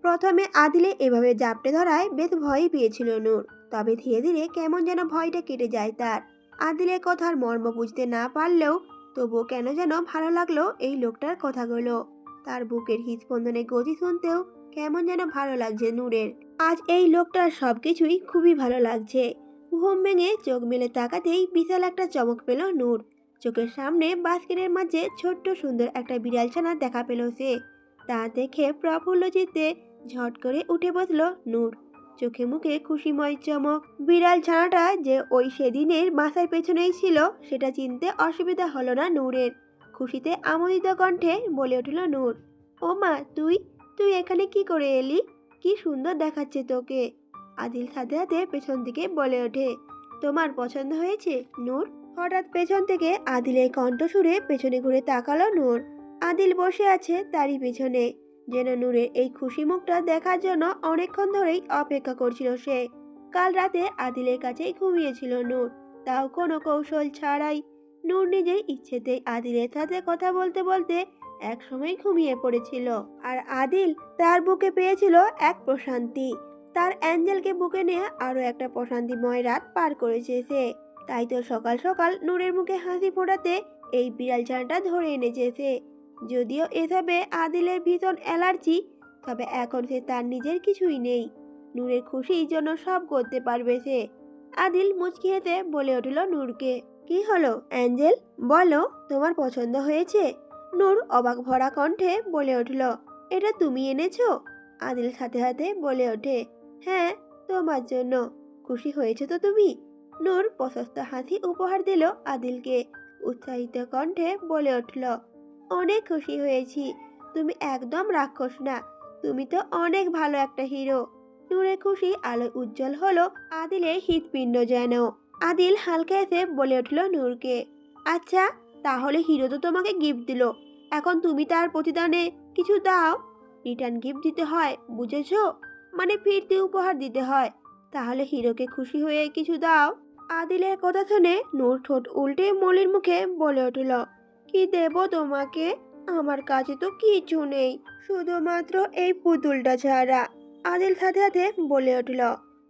প্রথমে আদিলে এভাবে জাপটে ধরায় বেশ ভয়ই পেয়েছিল নূর। তবে ধীরে ধীরে কেমন যেন ভয়টা কেটে যায় তার। আদিলের কথার মর্ম বুঝতে না পারলেও তবুও কেন যেন ভালো লাগলো এই লোকটার কথাগুলো। তার বুকের হৃদস্পন্দনের গতি শুনতেও কেমন যেন ভালো লাগছে নূরের। আজ এই লোকটার সবকিছুই খুবই ভালো লাগছে। ঘুম ভেঙে চোখ মেলে তাকাতেই বিশাল একটা চমক পেল নূর। চোখের সামনে বাস্কেটের মাঝে ছোট্ট সুন্দর একটা বিড়াল ছানা দেখা পেল সে। তা দেখে প্রফুল্ল চিত্তে ঝট করে উঠে বসলো নূর। চোখে মুখে খুশিময় চমক। বিড়াল ছানাটা যে ওই সেদিনের বাসার পেছনেই ছিল সেটা চিনতে অসুবিধা হলো না নূরের। খুশিতে আমোদিত কণ্ঠে বলে উঠল নূর, ও মা, তুই তুই এখানে কি করে এলি? কি সুন্দর দেখাচ্ছে তোকে। আদিল সাথে সাথে পেছন থেকে বলে ওঠে, তোমার পছন্দ হয়েছে নূর? হঠাৎ পেছন থেকে আদিলের কণ্ঠ শুনে পেছনে ঘুরে তাকালো নূর। আদিল বসে আছে তারই পেছনে। যেন নূরের এই খুশি মুখটা দেখার জন্য অনেকক্ষণ ধরেই অপেক্ষা করছিল সে। কাল রাতে আদিলের কাছেই ঘুমিয়েছিল নূর, তাও কোনো কৌশল ছাড়াই। নূর নিজের ইচ্ছেতেই আদিলের সাথে কথা বলতে বলতে একসময় ঘুমিয়ে পড়েছিল। আর আদিল তার বুকে পেয়েছিল এক প্রশান্তি। তার অ্যাঞ্জেলকে বুকে নিয়ে আরো একটা প্রশান্তিময় রাত পার করেছে সে। তাই তো সকাল সকাল নূরের মুখে হাসি ফোটাতে এই বিড়াল ছানাটা ধরে এনেছে সে। যদিও এসবে আদিলের ভীষণ অ্যালার্জি, তবে এখন সে তার নিজের কিছুই নেই। নূরের খুশির জন্য সব করতে পারবে সে। আদিল মুচকি হেসে বলে উঠল নূরকে, কি হলো অ্যাঞ্জেল, বলো তোমার পছন্দ হয়েছে? নূর অবাক ভরা কণ্ঠে বলে উঠল, এটা তুমি এনেছো? আদিল সাথে সাথে বলে ওঠে, হ্যাঁ, তোমার জন্য। খুশি হয়েছে তো তুমি? নূর প্রশস্ত হাসি উপহার দিল আদিলকে। উৎসাহিত কণ্ঠে বলে উঠল, অনেক খুশি হয়েছি। তুমি একদম রাক্ষস না, তুমি তো অনেক ভালো একটা হিরো। নূরের খুশি আলো উজ্জ্বল হলো আদিলের হৃৎপিণ্ড যেন। আদিল হালকা এসে বলে উঠল নূরকে, আচ্ছা, তাহলে হিরো তো তোমাকে গিফট দিল, এখন তুমি তার প্রতিদানে কিছু দাও। রিটার্ন গিফট দিতে হয়, বুঝেছো? মানে ফিরতি উপহার দিতে হয়। তাহলে হিরোকে খুশি হয়ে কিছু দাও। আদিলের কথা শুনে নূর ঠোঁট উল্টে মলির মুখে বলে উঠল, কি দেব তোমাকে? আমার কাছে তো কিছু নেই, শুধুমাত্র এই পুতুলটা ছাড়া। আদিল সাথে সাথে বলে উঠল,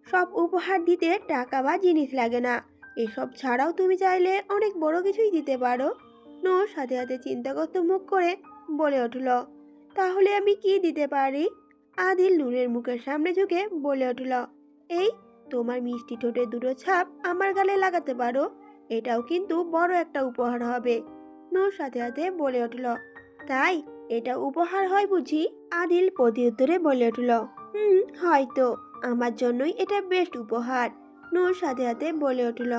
সব উপহার দিতে টাকা বা জিনিস লাগে না, এসব ছাড়াও তুমি চাইলে অনেক বড় কিছুই দিতে পারো। নূর সাথে সাথে চিন্তাগ্রস্ত মুখ করে বলে উঠল, তাহলে আমি কি দিতে পারি? আদিল নূরের মুখের সামনে ঝুঁকে বলে উঠল, এই, তোমার মিষ্টি ঠোঁটে দুটো ছাপ আমার গালে লাগাতে পারো, এটাও কিন্তু বড় একটা উপহার হবে। নূর সাথে সাথে বলে উঠল, তাই, এটা উপহার হয় বুঝি? আদিল প্রতিউত্তরে বলে উঠল, হয়তো, আমার জন্যই এটা বেস্ট উপহার। নূর সাথে সাথে বলে উঠল,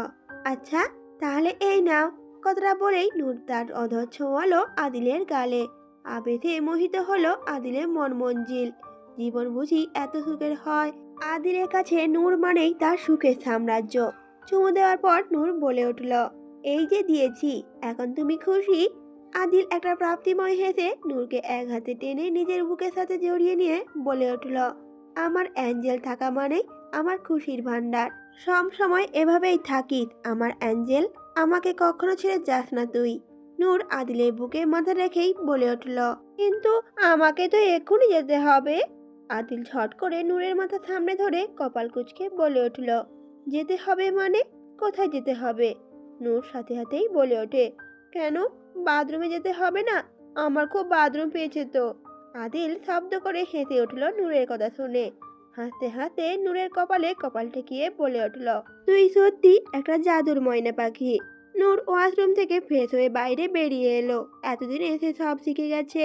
আচ্ছা, তাহলে এই নাও। কথাটা বলেই নূর তার অধর ছোঁয়ালো আদিলের গালে। আবেগে মোহিত হলো আদিলের মন মঞ্জিল। জীবন বুঝি এত সুখের হয়? আদিলের কাছে নূর মানেই তার সুখের সাম্রাজ্য। চুমু দেওয়ার পর নূর বলে উঠল, এই যে দিয়েছি, এখন তুমি খুশি? আদিল একটা প্রাপ্তিময় হেসে নূরকে এক হাতে টেনে নিজের বুকের সাথে জড়িয়ে নিয়ে বলে উঠল, আমার অ্যাঞ্জেল থাকা মানে আমার খুশির ভান্ডার। সব সময় এভাবেই থাকিস আমার অ্যাঞ্জেল, আমাকে কখনো ছেড়ে যাস না তুই। নূর আদিলের বুকে মাথা রেখেই বলে উঠল, কিন্তু আমাকে তো এক্ষুনি যেতে হবে। আদিল ঝট করে নূরের মাথা সামনে ধরে কপাল কুঁচকে বলে উঠল, যেতে হবে মানে? কোথায় যেতে হবে? নূর সাথে সাথেই বলে ওঠে, কেন, বাথরুমে যেতে হবে না? আমার খুব বাথরুম পেয়েছে তো। আদিল শব্দ করে হেসে উঠল নূরের কথা শুনে। হাসতে হাসতে নূরের কপালে কপাল ঠেকিয়ে বলে উঠল, তুই সত্যি একটা জাদুর ময়না পাখি। নূর ওয়াশরুম থেকে ফ্রেশ হয়ে বাইরে বেরিয়ে এলো। এতদিন এসে সব শিখে গেছে,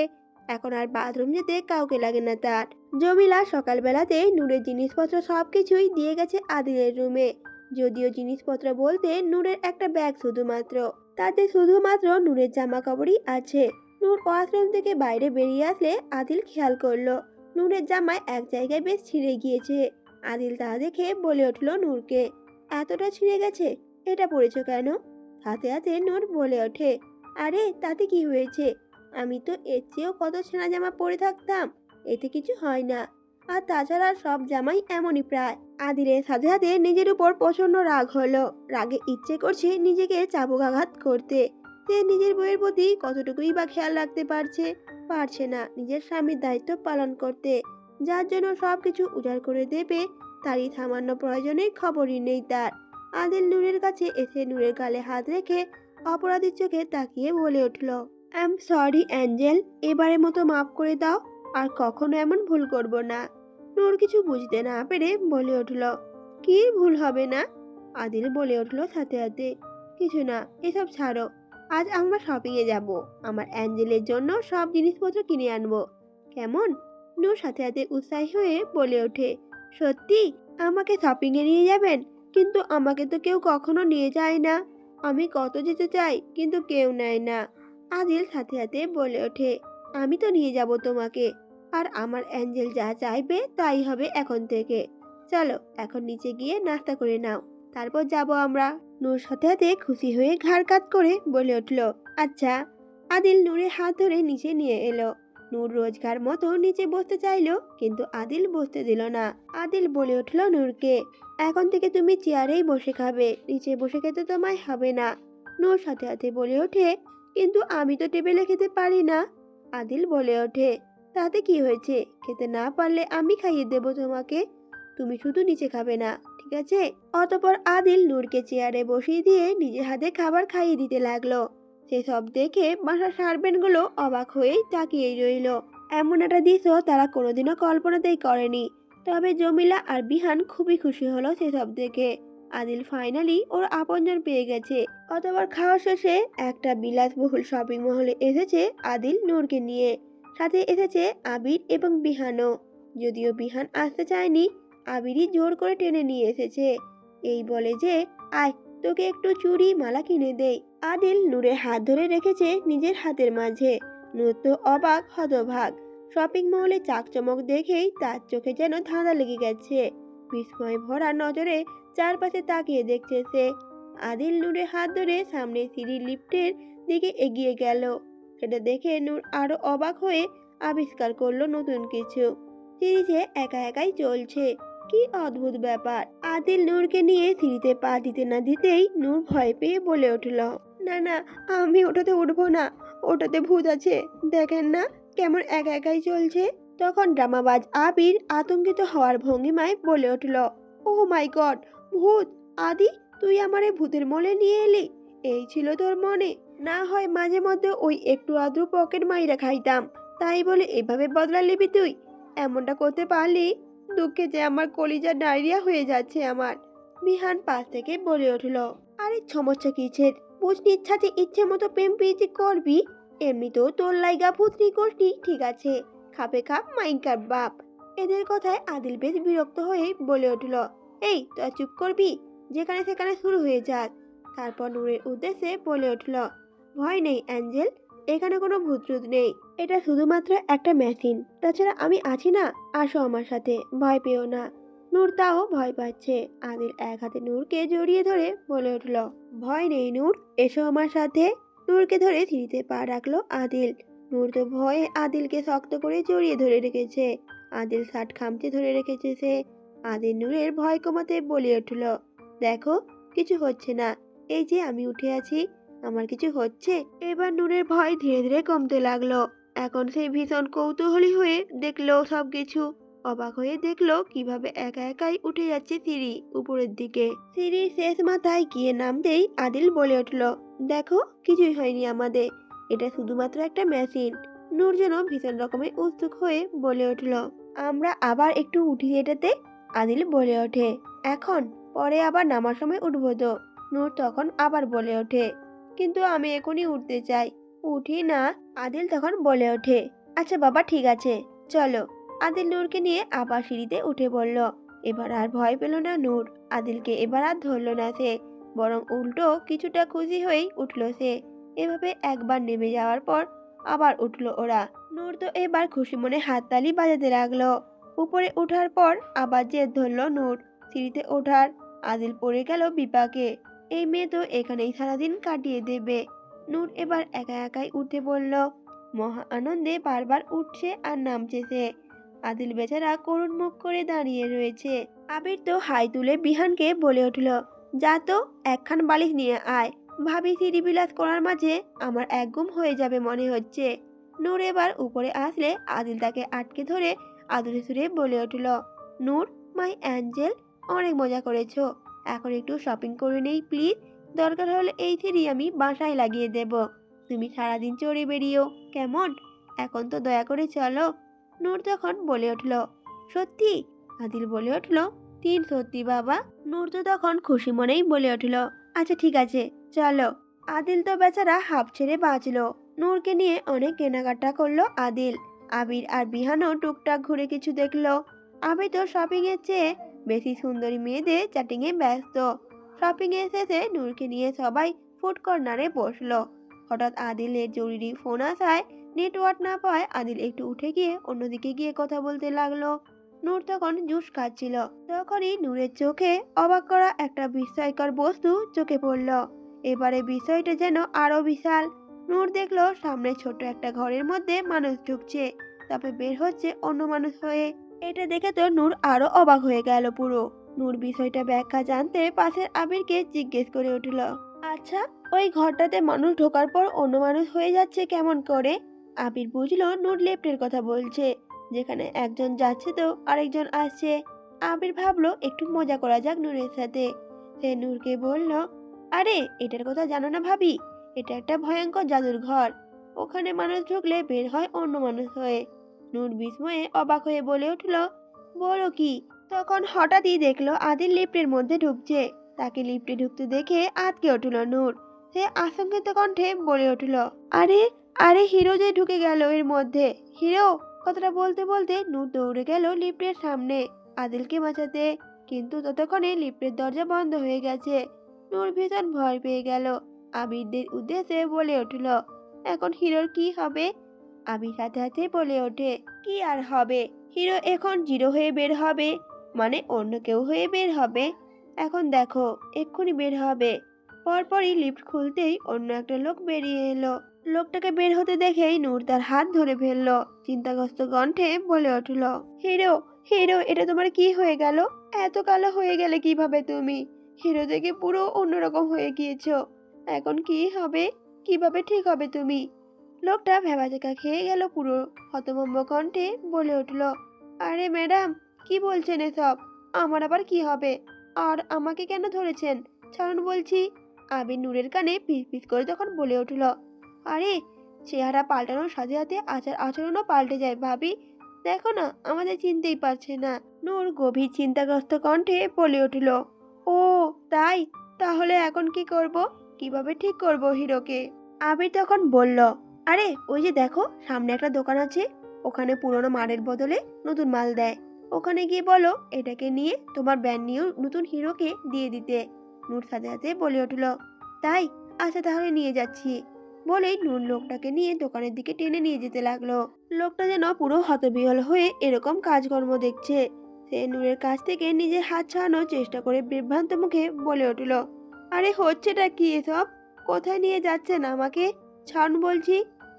এখন আর বাথরুম যেতে কাউকে লাগে না তার। জমিলা সকালবেলাতে নূরের জিনিসপত্র সবকিছুই দিয়ে গেছে আদিলের রুমে। যদিও জিনিসপত্র বলতে নূরের একটা ব্যাগ শুধুমাত্র, তাতে শুধুমাত্র নূরের জামা কাপড়ই আছে। নূর ওয়াশরুম থেকে বাইরে বেরিয়ে আসলে আদিল খেয়াল করলো নূরের জামায় এক জায়গায় বেশ ছিঁড়ে গিয়েছে। আদিল তা দেখে বলে উঠল নূরকে, এতটা ছিঁড়ে গেছে, এটা পড়েছো কেন? হাতে হাতে নূর বলে ওঠে, আরে তাতে কি হয়েছে, আমি তো এর চেয়েও কত ছেঁড়া জামা পরে থাকতাম, এতে কিছু হয় না। আর তাছাড়া সব জামাই এমনই প্রায়। আদিলের সাথে সাথে নিজের উপর প্রচন্ড রাগ হলো। রাগে ইচ্ছে করছে নিজেকে চাবুক আঘাত করতে। সে নিজের বইয়ের প্রতি কতটুকুই বা খেয়াল রাখতে পারছে না নিজের স্বামীর দায়িত্ব পালন করতে। যার জন্য সবকিছু উজাড় করে দেবে, তারই সামান্য প্রয়োজনে খবরই নেই তার। আদিল নূরের কাছে এসে নূরের গালে হাত রেখে অপরাধীর চোখে তাকিয়ে বলে উঠল, আই এম সরি অ্যাঞ্জেল, এবারের মতো মাফ করে দাও, আর কখনো এমন ভুল করব না। নূর কিছু বুঝতে না পেরে বলে উঠল, কি ভুল হবে না? আদিল বলে উঠল সাথে সাথে, কিছু না, এসব ছাড়ো। আজ আমরা শপিংয়ে যাব, আমার অ্যাঞ্জেলের জন্য সব জিনিসপত্র কিনে আনবো, কেমন? নূর সাথে সাথে উৎসাহী হয়ে বলে ওঠে, সত্যি? আমাকে শপিংয়ে নিয়ে যাবেন? কিন্তু আমাকে তো কেউ কখনো নিয়ে যায় না। আমি কত যেতে চাই, কিন্তু কেউ নেয় না। আদিল সাথে সাথে বলে ওঠে, আমি তো নিয়ে যাব তোমাকে, আর আমার অ্যাঞ্জেল যা চাইবে তাই হবে এখন থেকে। চলো এখন নিচে গিয়ে নাস্তা করে নাও, তারপর যাব আমরা। নূর সাথে সাথে খুশি হয়ে ঘাড় কাত করে বলে উঠল, আচ্ছা। আদিল নূরের হাত ধরে নিচে নিয়ে এলো। নূর রোজকার মতো নিচে বসতে চাইলো, কিন্তু আদিল বসতে দিল না। আদিল বলে উঠল নূরকে, এখন থেকে তুমি চেয়ারেই বসে খাবে, নিচে বসে খেতে তোমায় হবে না। নূর সাথে সাথে বলে ওঠে, কিন্তু আমি তো টেবিলে খেতে পারি না। আদিল বলে ওঠে, তাতে কি হয়েছে, খেতে না পারলে আমি খাইয়ে দেব তোমাকে, তুমি শুধু নিচে খাবে না, ঠিক আছে? অতঃপর আদিল নূরকে চেয়ারে বসিয়ে দিয়ে নিজের হাতে খাবার খাইয়ে দিতে লাগলো। সেসব দেখে বাসার সার্ভেন্টগুলো অবাক হয়েই তাকিয়েই রইল। এমন একটা দৃশ্য তারা কোনোদিনও কল্পনাতেই করেনি। তবে জমিলা আর বিহান খুবই খুশি হলো সেসব দেখে। আদিল ফাইনালি ওর আপনজন পেয়ে গেছে। অতঃপর খাওয়া শেষে একটা বিলাসবহুল শপিং মহলে এসেছে আদিল নূরকে নিয়ে। সাথে এসেছে আবির এবং বিহানও। যদিও বিহান আসতে চায়নি, আবিরই জোর করে টেনে নিয়ে এসেছে। এই বলে যে, আয় তোকে একটু চুড়ি মালা কিনে দেই। আদিল নূরের হাত ধরে রেখেছে নিজের হাতের মাঝে। নূর তো অবাক হতভাগ। শপিং মহলে চাকচমক দেখেই তার চোখে যেন ধাঁধা লেগে গেছে। বিস্ময় ভরা নজরে চারপাশে তাকিয়ে দেখছে সে। আদিল নূরের হাত ধরে সামনে সিঁড়ির লিফটের দিকে এগিয়ে গেল। সেটা দেখে নূর আরো অবাক হয়ে আবিষ্কার করলো নতুন কিছু। সিঁড়িতে একা একাই চলছে, কি অদ্ভুত ব্যাপার। আদিল নূরকে নিয়ে সিঁড়িতে পা দিতে না দিতেই নূর ভয় পেয়ে বলে উঠল, না না, আমি ওটাতে উঠবো না, ওটাতে ভূত আছে, দেখেন না কেমন একা একাই চলছে। তখন ড্রামাবাজ আবির আতঙ্কিত হওয়ার ভঙ্গিমায় বলে উঠল, ও মাই গড, ভূত! আদি, তুই আমারে ভূতের মলে নিয়ে এলি? এই ছিল তোর মনে? না হয় মাঝে মধ্যে ওই একটু আদ্রু পকেট মাইরা খাইতাম, তাই বলে এভাবে বদলা নিবি তুই? এমনটা করতে পারলি? দুঃখে যে আমার কলিজা ডায়রিয়া হয়ে যাচ্ছে আমার। বিহান পাশ থেকে বলে উঠল, আরে সমস্যা কিসের? বুঝনি ইচ্ছাতে ইচ্ছে মতো প্রেম প্রীতি করবি? এমনিতেও তোর লাইগা ভূতনি করনি, ঠিক আছে, খাপে খাপ মাইনকার বাপ। এদের কথায় আদিল বেশ বিরক্ত হয়ে বলে উঠল, এই তোরা চুপ করবি, যেখানে সেখানে শুরু হয়ে যাক। তারপর নূরের উদ্দেশ্যে বলে উঠল, ভয় নেই অ্যাঞ্জেল, এখানে কোনো ভূতরূত নেই, এটা শুধুমাত্র একটা মেশিন। তাছাড়া আমি আছি না, আসো আমার সাথে, ভয় পেও না। নূর তাও ভয় পাচ্ছে। আদিল এক হাতে নূরকে জড়িয়ে ধরে বলে উঠল, ভয় নেই নূর, এসো আমার সাথে। নূরকে ধরে সিঁড়িতে পা রাখলো আদিল। নূর তো ভয়ে আদিলকে শক্ত করে জড়িয়ে ধরে রেখেছে। আদিল শার্ট খামচে ধরে রেখেছে সে। আদিল নূরের ভয় কমাতে বলে উঠল, দেখো কিছু হচ্ছে না, এই যে আমি উঠে আছি, আমার কিছু হচ্ছে? এবার নূরের ভয় ধীরে ধীরে কমতে লাগলো। এখন সে ভীষণ কৌতূহলী হয়ে দেখলো সবকিছু। অবাক হয়ে দেখলো কিভাবে একা একাই উঠে যাচ্ছে সিঁড়ি উপরের দিকে। সিঁড়ির শেষ মাথায় গিয়ে নামতেই আদিল বলে উঠল, দেখো কিছুই হয়নি আমাদের, এটা শুধুমাত্র একটা মেশিন। নূর যেন ভীষণ রকমের উৎসুক হয়ে বলে উঠল, আমরা আবার একটু উঠি এটাতে? আদিল বলে ওঠে, এখন? পরে আবার নামার সময় উঠবো তো। নূর তখন আবার বলে ওঠে, কিন্তু আমি এখনই উঠতে চাই। উঠি না? আদিল তখন বলে ওঠে, আচ্ছা বাবা ঠিক আছে, চলো। আদিল নূরকে নিয়ে আবার সিঁড়িতে উঠে পড়ল। এবার আর ভয় পেল না নূর। আদিলকে এবার আর ধরল না সে, বরং উল্টো কিছুটা খুশি হয়েই উঠল সে। এভাবে একবার নেমে যাওয়ার পর আবার উঠল ওরা। নূর তো এবার খুশি মনে হাততালি বাজাতে লাগলো। উপরে ওঠার পর আবার জেদ ধরল নূর সিঁড়িতে ওঠার। আদিল পড়ে গেল বিপাকে। এই মেয়ে তো এখানেই সারাদিন কাটিয়ে দেবে। নূর এবার একা একাই উঠে পড়ল। মহা আনন্দে বারবার উঠছে আর নামছে সে। আদিল বেচারা করুণ মুখ করে দাঁড়িয়ে রয়েছে। আবির তো হাই তুলে বিহানকে বলে উঠল, যা তো একখান বালিশ নিয়ে আয়, ভাবি সিঁড়ি বিলাস করার মাঝে আমার একগুম হয়ে যাবে মনে হচ্ছে। নূর এবার উপরে আসলে আদিল তাকে আটকে ধরে আদুরে সুরে বলে উঠল, নূর মাই অ্যাঞ্জেল, অনেক মজা করেছো। এখন একটু শপিং করে নেই প্লিজ। দরকার হলে এই থ্রি আমি বাসায় লাগিয়ে দেব। তুমি সারাদিন চড়ে বেরিয়েও, কেমন? এখন তো দয়া করে চলো। নূর তখন বলে উঠল, সত্যি? আদিল বলে উঠল, তিন সত্যি বাবা। নূর তো তখন খুশি মনেই বলে উঠল, আচ্ছা ঠিক আছে, চলো। আদিল তো বেচারা হাঁপ ছেড়ে বাঁচলো। নূরকে নিয়ে অনেক কেনাকাটা করলো আদিল। আবির আর বিহানও টুকটাক ঘুরে কিছু দেখলো। আবির তো শপিং এর চেয়ে বেশি সুন্দরী মেয়েদের চ্যাটিং এ ব্যস্ত। শপিং এর শেষে নূরকে নিয়ে সবাই ফুড কর্নারে বসলো। হঠাৎ আদিলের জরুরি ফোন আসায় নেটওয়ার্ক না পাওয়ায় আদিল একটু উঠে গিয়ে অন্যদিকে গিয়ে কথা বলতে লাগলো। নূর তখন জুস খাচ্ছিল। তখনই নূরের চোখে অবাক করা একটা বিস্ময়কর বস্তু চোখে পড়ল। এবারে বিষয়টা যেন আরো বিশাল। নূর দেখলো সামনে ছোট একটা ঘরের মধ্যে মানুষ ঢুকছে, তবে বের হচ্ছে অন্য মানুষ হয়ে। এটা দেখে তো নূর আরো অবাক হয়ে গেল পুরো। নূর বিষয়টা ব্যাখ্যা জানতে পাশের আবিরকে জিজ্ঞেস করে উঠল, আচ্ছা, ওই ঘরটাতে মানুষ ঢোকার পর অন্য মানুষ হয়ে যাচ্ছে কেমন করে? আবির বুঝলো নূর লেফটের কথা বলছে, যেখানে একজন যাচ্ছে তো আরেকজন আসছে। আবির ভাবলো একটু মজা করা যাক নূরের সাথে। সে নূরকে বলল, আরে এটার কথা জানো না ভাবি? এটা একটা ভয়ঙ্কর জাদুর ঘর। ওখানে মানুষ ঢুকলে বের হয় অন্য মানুষ হয়ে। নূর বিস্ময়ে অবাক হয়ে বলে উঠল, বলো কি? তখন হঠাৎই দেখলো আদিল লিফটের মধ্যে ঢুকছে। তাকে লিফটে ঢুকতে দেখে আটকে উঠল নূর। সে আশঙ্কিত কণ্ঠে বলে উঠল, আরে আরে হিরো যে ঢুকে গেল এর মধ্যে। হিরো! কথাটা বলতে বলতে নূর দৌড়ে গেল লিফটের সামনে আদিলকে বাঁচাতে। কিন্তু ততক্ষণে লিফটের দরজা বন্ধ হয়ে গেছে। নূর ভীষণ ভয় পেয়ে গেল। আবিরদের উদ্দেশ্যে বলে উঠল, এখন হিরোর কি হবে? আবির সাথে সাথে বলে ওঠে, কি আর হবে, হিরো এখন জিরো হয়ে বের হবে, মানে অন্য কেউ হয়ে বের হবে। এখন দেখো, এক্ষুনি বের হবে। পরপরই লিফট খুলতেই অন্য একটা লোক বেরিয়ে এলো। লোকটাকে বের হতে দেখেই নূর তার হাত ধরে ফেললো। চিন্তাগ্রস্ত কণ্ঠে বলে উঠল, হিরো, হিরো, এটা তোমার কি হয়ে গেল? এত কালো হয়ে গেলে কিভাবে তুমি? হিরো থেকে পুরো অন্যরকম হয়ে গিয়েছো। এখন কি হবে? কিভাবে ঠিক হবে তুমি? লোকটা ভ্যাবাচ্যাকা খেয়ে গেল পুরো। হতভম্ব কণ্ঠে বলে উঠল, আরে ম্যাডাম, কি বলছেন এসব? আমার আবার কি হবে? আর আমাকে কেন ধরেছেন? ছাড়ুন বলছি। আবির নূরের কানে পিস পিস করে তখন বলে উঠল, আরে চেহারা পাল্টানোর সাথে সাথে আচার আচরণও পাল্টে যায় ভাবি। দেখো না, আমাদের চিনতেই পারছে না। নূর গভীর চিন্তাগ্রস্ত কণ্ঠে বলে উঠল, ও তাই? তাহলে এখন কি করব? কিভাবে ঠিক করব হিরোকে? আবির তখন বলল, আরে ওই যে দেখো সামনে একটা দোকান আছে, ওখানে পুরনো মালের বদলে নতুন মাল দেয়। ওখানে গিয়ে বলো এটাকে নিয়ে তোমার ব্র্যান্ড নিউ নতুন হিরোকে দিয়ে দিতে। নূর সাথে সাথে বলে উঠল, তাই? আচ্ছা তাহলে নিয়ে যাচ্ছি। বলেই নূর লোকটাকে নিয়ে দোকানের দিকে টেনে নিয়ে যেতে লাগলো। লোকটা যেন পুরো হতবিহ্বল হয়ে এরকম কাজকর্ম দেখছে। সে নূরের কাছ থেকে নিজের হাত ছাড়ানোর চেষ্টা করে বিভ্রান্ত মুখে বলে উঠল, আরে হচ্ছেটা কি এসব? কোথায় নিয়ে যাচ্ছেন আমাকে? ছাড়ুন বলছি।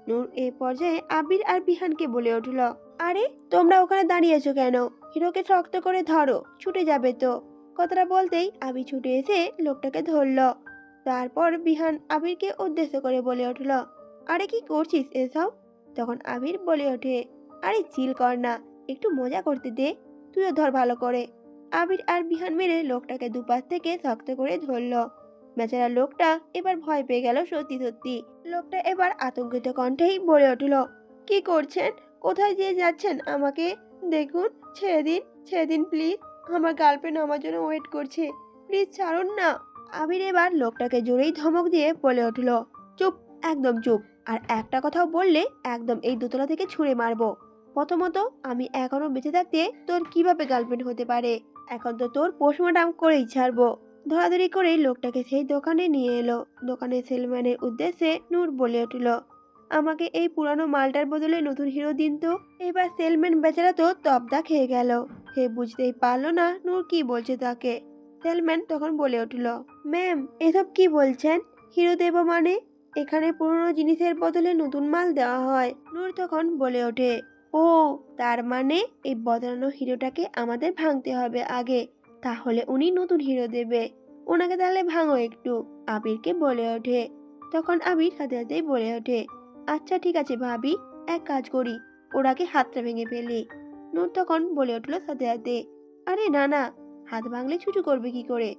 নূর এ পর্যায়ে আবির আর বিহানকে বলে উঠল, আরে তোমরা ওখানে দাঁড়িয়েছো কেন? হিরোকে শক্ত করে ধরো, ছুটে যাবে তো। কথাটা বলতেই আবির ছুটে এসে লোকটাকে ধরল। তারপর বিহান আবিরকে উদ্দেশ্য করে বলে উঠল, আরে কি করছিস এসব? তখন আবির বলে ওঠে, আরে চিল কর না, একটু মজা করতে দে, তুইও ধর ভালো করে। আবির আর বিহান মেরে লোকটাকে দুপাশ থেকে শক্ত করে ধরল। বেচারা লোকটা এবার ভয় পেয়ে গেল সত্যি সত্যি। লোকটা এবার আতঙ্কিত কণ্ঠেই বলে উঠল, কি করছেন? কোথায় দিয়ে যাচ্ছেন আমাকে? দেখুন, ছেড়ে দিন প্লিজ। আমার গার্লফ্রেন্ড আমার জন্য ওয়েট করছে, প্লিজ ছাড়ুন না। আবির এবার লোকটাকে জোরেই ধমক দিয়ে বলে উঠল, চুপ, একদম চুপ। আর একটা কথাও বললে একদম এই দোতলা থেকে ছুঁড়ে মারবো। প্রথমত আমি এখনো বেঁচে থাকতে তোর কিভাবে গার্লফ্রেন্ড হতে পারে? এখন তো তোর পোস্টমর্টম করেই ছাড়বো। ধরাধরি করে লোকটাকে সেই দোকানে নিয়ে এলো। দোকানের সেলম্যানের উদ্দেশ্যে নূর বলে উঠল, আমাকে এই পুরানো মালটার বদলে নতুন হিরো দিন তো। এবার সেলম্যান বেচারা তো তবদা খেয়ে গেল। সে বুঝতেই পারলো না নূর কি বলছে তাকে। সেলম্যান তখন বলে উঠল, ম্যাম এসব কি বলছেন? হিরো দেব মানে? এখানে পুরনো জিনিসের বদলে নতুন মাল দেওয়া হয়। নূর তখন বলে ওঠে, ও তার মানে এই বদলানো হিরোটাকে আমাদের ভাঙতে হবে আগে, তাহলে উনি নতুন হিরো দেবে। ওনাকে তাহলে ভাঙো একটু, আবিরকে বলে ওঠে। তখন আবির সাথে সাথেই বলে ওঠে, আচ্ছা ঠিক আছে ভাবি, এক কাজ করি, ওরাকে হাতটা ভেঙে ফেলি। নূর তখন বলে উঠল সাথে সাথে, আরে না না, হাত ভাঙলে ছুটু করবে কি করে?